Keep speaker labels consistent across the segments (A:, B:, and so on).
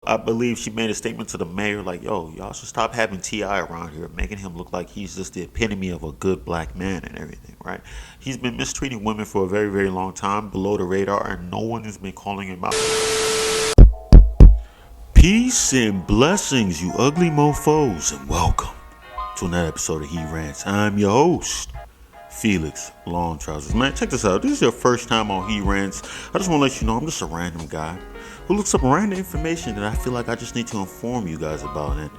A: I believe she made a statement to the mayor like, yo, y'all should stop having T.I. around here, making him look like he's just the epitome of a good black man and everything, right? He's been mistreating women for a very, very long time, below the radar, and no one has been calling him out. Peace and blessings, you ugly mofos, and welcome to another episode of He Rants. I'm your host, Felix Long Trousers. Man, check this out. This is your first time on He Rants. I just want to let you know I'm just a random guy who looks up random information that I feel like I just need to inform you guys about. And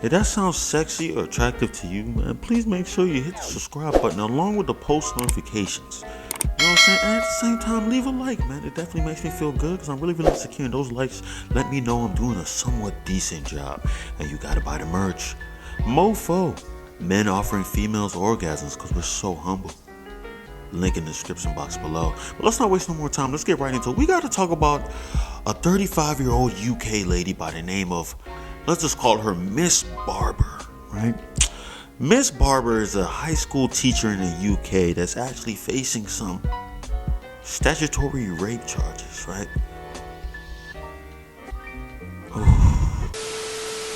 A: if that sounds sexy or attractive to you, man, please make sure you hit the subscribe button along with the post notifications. You know what I'm saying? And at the same time, leave a like, man. It definitely makes me feel good because I'm really, really secure. And those likes let me know I'm doing a somewhat decent job. And you gotta buy the merch. Mofo. Men offering females orgasms because we're so humble. Link in the description box below. But let's not waste no more time. Let's get right into it. We got to talk about a 35-year-old UK lady by the name of, let's just call her Miss Barber, right? Miss Barber is a high school teacher in the UK that's actually facing some statutory rape charges, right?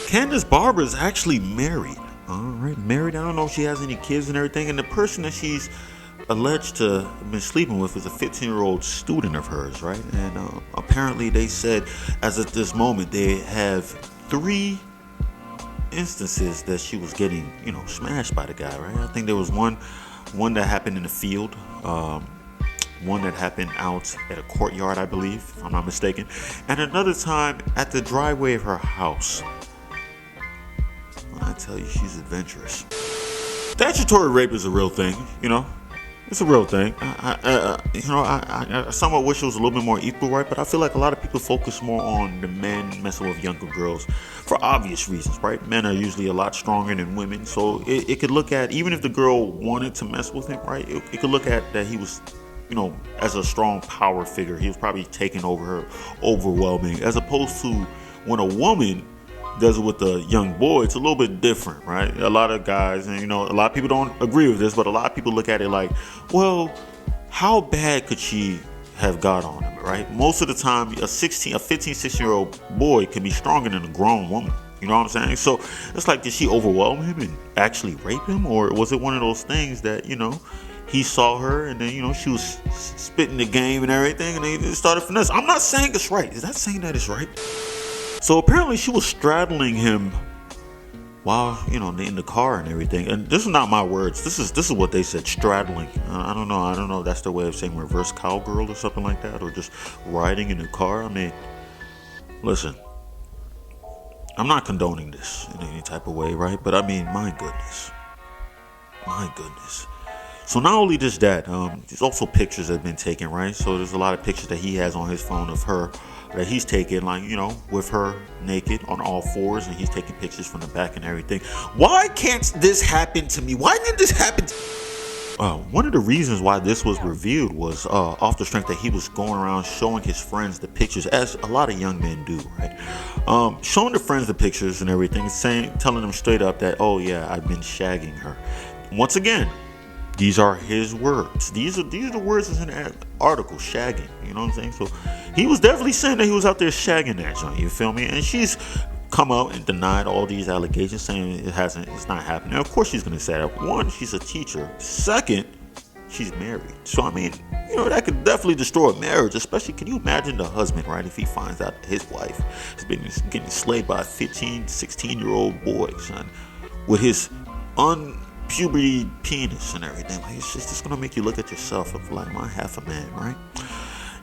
A: Candace Barber is actually married. All right, married. I don't know if she has any kids and everything. And the person that she's alleged to have been sleeping with is a 15-year-old student of hers, right? And apparently they said, as at this moment, they have 3 instances that she was getting, smashed by the guy, right? I think there was one that happened in the field, one that happened out at a courtyard, I believe, if I'm not mistaken, and another time at the driveway of her house. I tell you, she's adventurous. Statutory rape is a real thing, It's a real thing. I somewhat wish it was a little bit more equal, right? But I feel like a lot of people focus more on the men messing with younger girls for obvious reasons, right? Men are usually a lot stronger than women. So it could look at, even if the girl wanted to mess with him, right? It could look at that he was, as a strong power figure. He was probably taking over her, overwhelming. As opposed to when a woman does it with a young boy, it's a little bit different, right? A lot of guys, and a lot of people don't agree with this, but a lot of people look at it like, well, how bad could she have got on him, right? Most of the time, a 15, 16-year-old boy can be stronger than a grown woman. You know what I'm saying? So it's like, did she overwhelm him and actually rape him? Or was it one of those things that, he saw her and then, she was spitting the game and everything and they started finesse? I'm not saying it's right. Is that saying that it's right? So apparently she was straddling him while, in the car and everything. And this is not my words. This is what they said, straddling. I don't know if that's their way of saying reverse cowgirl or something like that, or just riding in the car. I mean, listen, I'm not condoning this in any type of way, right? But I mean, my goodness. So not only just that, there's also pictures that have been taken, right? So there's a lot of pictures that he has on his phone of her that he's taking, like, with her naked on all fours, and he's taking pictures from the back and everything. Why can't this happen to me? Why did this happen to one of the reasons why this was revealed was off the strength that he was going around showing his friends the pictures, as a lot of young men do, right? Showing the friends the pictures and everything, telling them straight up that, oh yeah, I've been shagging her. Once again, these are his words. These are the words that's in the article, shagging. You know what I'm saying? So he was definitely saying that he was out there shagging that joint. You feel me? And she's come out and denied all these allegations, saying it's not happening. Of course she's gonna say that. One, she's a teacher. Second, she's married. So I mean, that could definitely destroy a marriage. Especially, can you imagine the husband, right? If he finds out his wife has been getting slayed by a 15, 16-year-old boy, son, with his puberty penis and everything. Like, it's just gonna make you look at yourself of like, am I half a man, right?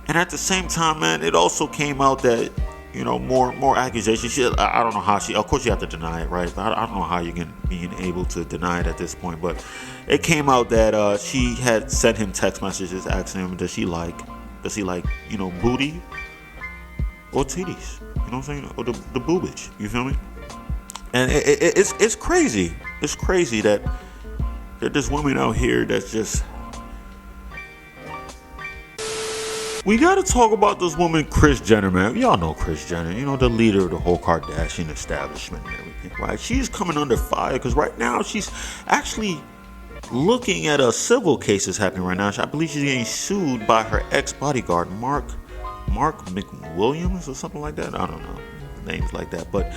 A: And at the same time, man, it also came out that more accusations. I don't know how of course you have to deny it, right? But I don't know how you're being able to deny it at this point. But it came out that she had sent him text messages asking him, does he like booty or titties? You know what I'm saying? Or the boobage. You feel me? And it's crazy. It's crazy that there's women out here that's just. We gotta talk about this woman, Kris Jenner, man. Y'all know Kris Jenner, the leader of the whole Kardashian establishment and everything, right? She's coming under fire because right now she's actually looking at a civil case that's happening right now. I believe she's getting sued by her ex-bodyguard, Mark McWilliams or something like that. I don't know. things like that. But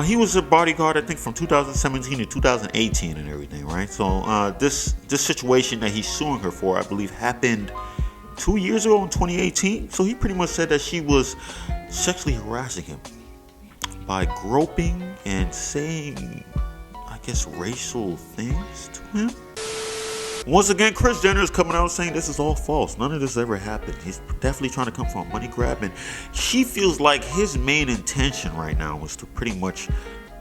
A: he was a bodyguard, I think, from 2017 to 2018 and everything, right? So this situation that he's suing her for, I believe, happened 2 years ago in 2018. So he pretty much said that she was sexually harassing him by groping and saying, I guess, racial things to him. Once again, Kris Jenner is coming out saying this is all false. None of this ever happened. He's definitely trying to come for a money grab, and she feels like his main intention right now was to pretty much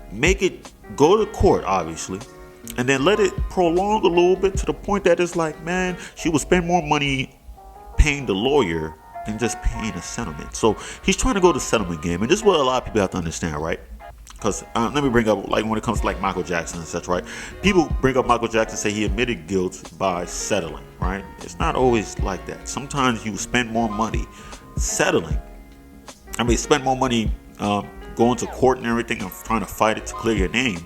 A: make it go to court, obviously, and then let it prolong a little bit to the point that it's like, man, she would spend more money paying the lawyer than just paying a settlement. So he's trying to go the settlement game, and this is what a lot of people have to understand, right? Because let me bring up, like, when it comes to like Michael Jackson and such, right? People bring up Michael Jackson, say he admitted guilt by settling, right? It's not always like that. Sometimes you spend more money settling. Spend more money going to court and everything and trying to fight it to clear your name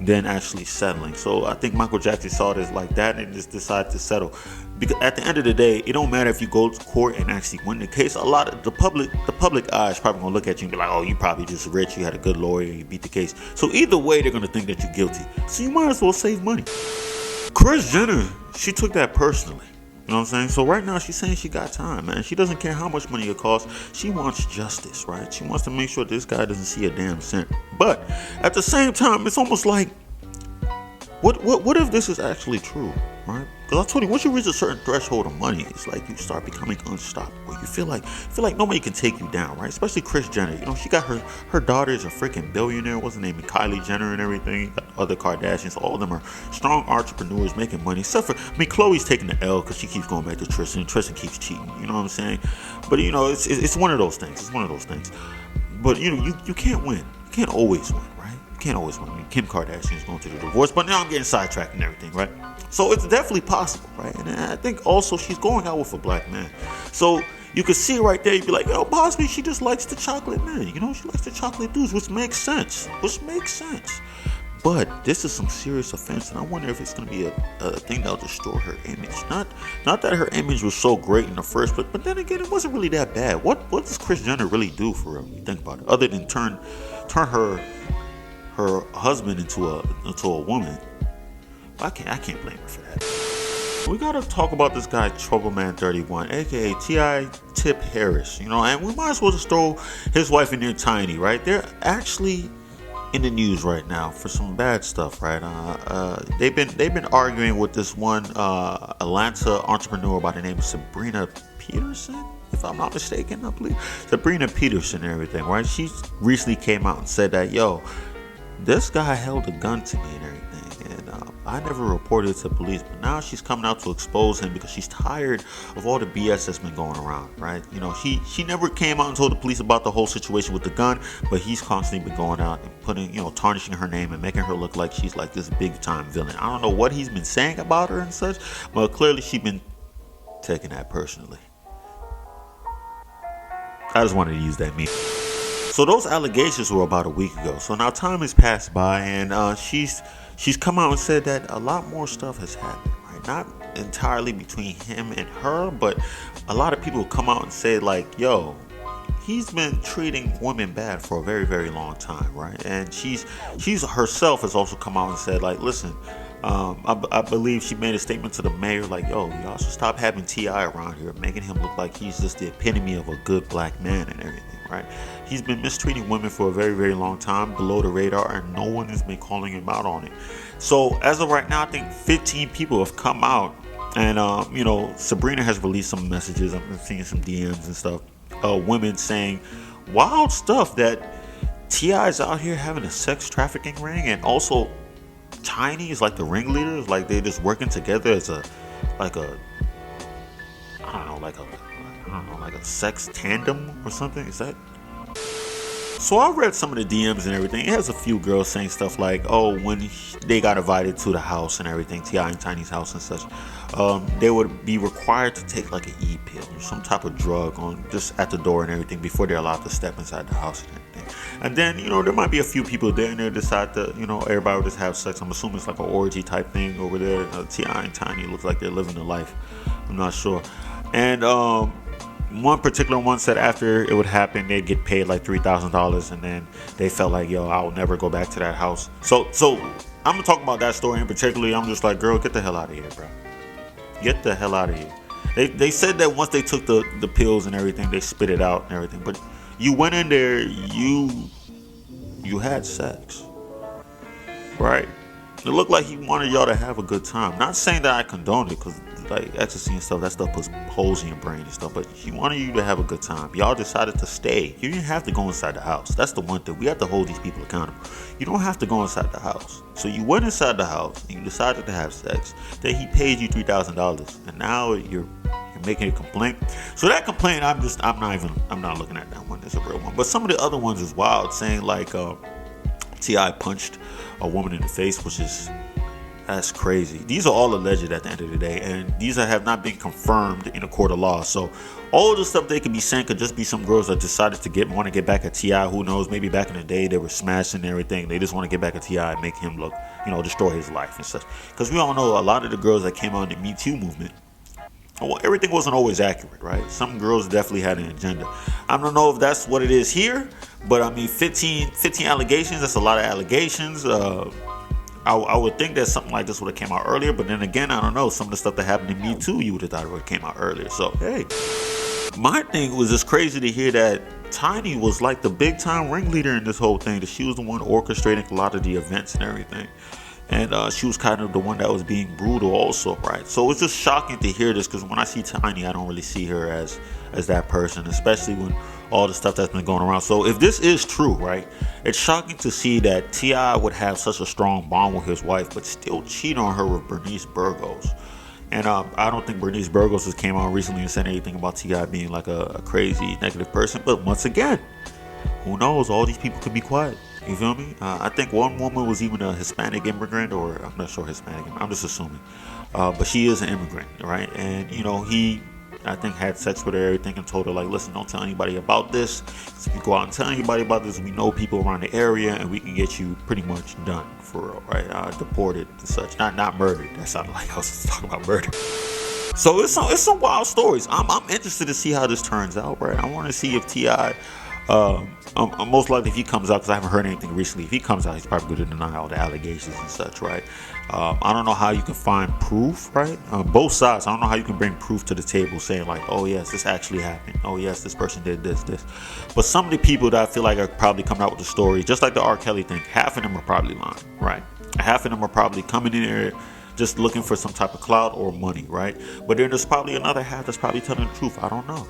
A: than actually settling. So I think Michael Jackson saw this like that and just decided to settle. Because at the end of the day, it don't matter if you go to court and actually win the case. A lot of the public eye is probably gonna look at you and be like, oh, you probably just rich, you had a good lawyer, you beat the case. So either way, they're gonna think that you're guilty. So you might as well save money. Kris Jenner, she took that personally. You know what I'm saying? So right now she's saying she got time, man. She doesn't care how much money it costs. She wants justice, right? She wants to make sure this guy doesn't see a damn cent. But at the same time, it's almost like, what if this is actually true, right? Because I told you, once you reach a certain threshold of money, it's like you start becoming unstoppable. You feel like nobody can take you down, right? Especially Kris Jenner. You know, she got her daughter is a freaking billionaire. What's her name? Kylie Jenner and everything. Other Kardashians. All of them are strong entrepreneurs making money. Except for, Khloe's taking the L because she keeps going back to Tristan. And Tristan keeps cheating. You know what I'm saying? But you know, it's one of those things. It's one of those things. But you know, you can't win. You can't always win, right? You can't always win. Kim Kardashian is going through the divorce, but now I'm getting sidetracked and everything, right? So it's definitely possible, right? And I think also she's going out with a black man. So you could see right there, you'd be like, yo, possibly she just likes the chocolate men. You know, she likes the chocolate dudes, which makes sense. But this is some serious offense, and I wonder if it's going to be a thing that'll destroy her image. Not that her image was so great in the first place, but then again, it wasn't really that bad. What does Kris Jenner really do for her? When you think about it, other than turn her husband into a woman. I can't blame her for that. We gotta talk about this guy Troubleman 31, aka T.I. Tip Harris. You know, and we might as well just throw his wife in there, Tiny, right? They're actually in the news right now for some bad stuff, right? They've been arguing with this one Atlanta entrepreneur by the name of Sabrina Peterson, if I'm not mistaken, I believe. Sabrina Peterson and everything, right? She recently came out and said that, yo, this guy held a gun to me and everything. And I never reported it to police, but now she's coming out to expose him because she's tired of all the BS that's been going around, right? You know, she never came out and told the police about the whole situation with the gun, but he's constantly been going out and putting, you know, tarnishing her name and making her look like she's like this big time villain. I don't know what he's been saying about her and such, but clearly she's been taking that personally. I just wanted to use that meme. So those allegations were about a week ago. So now time has passed by, and she's come out and said that a lot more stuff has happened, right? Not entirely between him and her, but a lot of people come out and say like, yo, he's been treating women bad for a very, very long time, right? And she's herself has also come out and said like, listen, I believe she made a statement to the mayor like, yo, y'all should stop having T.I. around here, making him look like he's just the epitome of a good black man and everything, right? He's been mistreating women for a very, very long time below the radar, and no one has been calling him out on it. So as of right now, I think 15 people have come out, and you know, Sabrina has released some messages. I've been seeing some DMs and stuff, women saying wild stuff that T.I. is out here having a sex trafficking ring, and also Tiny is like the ringleader. It's like they're just working together as a sex tandem or something. Is that? So I read some of the DMs and everything. It has a few girls saying stuff like, oh, when they got invited to the house and everything, T.I. and Tiny's house and such, they would be required to take like an E-pill or some type of drug on just at the door and everything before they're allowed to step inside the house and everything. And then, you know, there might be a few people there and they decide to, you know, everybody will just have sex. I'm assuming it's like an orgy type thing over there. T.I. and Tiny looks like they're living the life. I'm not sure. And one particular one said after it would happen, they'd get paid like $3,000, and then they felt like, yo, I'll never go back to that house. So I'm gonna talk about that story in particular. I'm just like, girl, get the hell out of here, bro. Get the hell out of here. They said that once they took the pills and everything, they spit it out and everything. But you went in there, you had sex, right? It looked like he wanted y'all to have a good time. Not saying that I condoned it, because like ecstasy and stuff, that stuff puts holes in your brain and stuff. But he wanted you to have a good time. Y'all decided to stay. You didn't have to go inside the house. That's the one thing. We have to hold these people accountable. You don't have to go inside the house. So you went inside the house and you decided to have sex. Then he paid you $3,000, and now you're making a complaint. So that complaint, I'm not looking at that one as a real one. But some of the other ones is wild, saying like T.I. punched a woman in the face, that's crazy. These are all alleged at the end of the day, and these have not been confirmed in a court of law. So all of the stuff they could be saying could just be some girls that decided to want to get back at T.I. Who knows? Maybe back in the day they were smashing and everything. They just want to get back at T.I. and make him look, destroy his life and such. Because we all know a lot of the girls that came out in the Me Too movement, well, everything wasn't always accurate, right? Some girls definitely had an agenda. I don't know if that's what it is here, but I mean, 15 allegations, that's a lot of allegations. I would think that something like this would have came out earlier, but then again, I don't know. Some of the stuff that happened to Me Too, you would have thought it would have came out earlier. So, hey. My thing was just crazy to hear that Tiny was like the big time ringleader in this whole thing. That she was the one orchestrating a lot of the events and everything. And she was kind of the one that was being brutal also, right? So it's just shocking to hear this, because when I see Tiny, I don't really see her as that person, especially when all the stuff that's been going around. So if this is true, right, it's shocking to see that T.I. would have such a strong bond with his wife, but still cheat on her with Bernice Burgos. And I don't think Bernice Burgos has came out recently and said anything about T.I. being like a crazy, negative person. But once again, who knows? All these people could be quiet. You feel me? I think one woman was even a Hispanic immigrant, or I'm not sure Hispanic. I'm just assuming. But she is an immigrant, right? And, he, I think, had sex with her, everything, and told her, like, listen, don't tell anybody about this. Because if you go out and tell anybody about this, we know people around the area, and we can get you pretty much done, for real, right? Deported and such. Not murdered. That sounded like I was talking about murder. So it's some wild stories. I'm interested to see how this turns out, right? I want to see if T.I., most likely if he comes out, because I haven't heard anything recently, if he comes out, he's probably going to deny all the allegations and such, right? I don't know how you can find proof, right? Both sides. I don't know how you can bring proof to the table saying like, oh yes, this actually happened. Oh yes, this person did this. But some of the people that I feel like are probably coming out with the story, just like the R. Kelly thing, half of them are probably lying, right? Half of them are probably coming in there just looking for some type of clout or money, right? But then there's probably another half that's probably telling the truth. I don't know.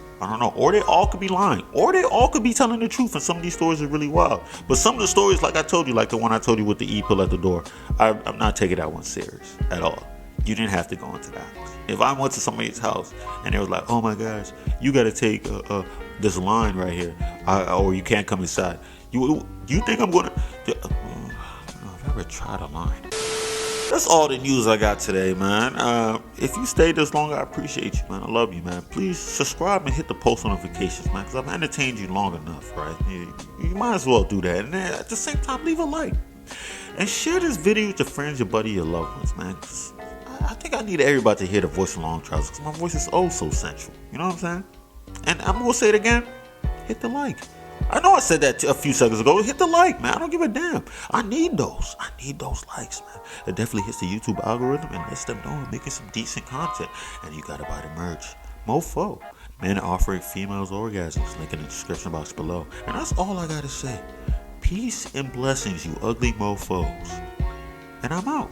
A: Or they all could be lying. Or they all could be telling the truth, and some of these stories are really wild. But some of the stories, like I told you, like the one I told you with the E-pill at the door, I'm not taking that one serious at all. You didn't have to go into that house. If I went to somebody's house and they was like, oh my gosh, you got to take this line right here, or you can't come inside. You think I'm going to... I've never tried a line. That's all the news I got today, man. If you stayed this long, I appreciate you, man. I love you, man. Please subscribe and hit the post notifications, man, because I've entertained you long enough, right? You might as well do that. And then at the same time, leave a like. And share this video with your friends, your buddy, your loved ones, man. Because I think I need everybody to hear the voice of Long Trousers, because my voice is oh so sensual. You know what I'm saying? And I'm going to say it again. Hit the like. I know I said that a few seconds ago. Hit the like, man. I don't give a damn. I need those likes, man. It definitely hits the YouTube algorithm and lets them know I'm making some decent content. And you gotta buy the merch. Mofo. Men offering females orgasms. Link in the description box below. And that's all I gotta say. Peace and blessings, you ugly mofos. And I'm out.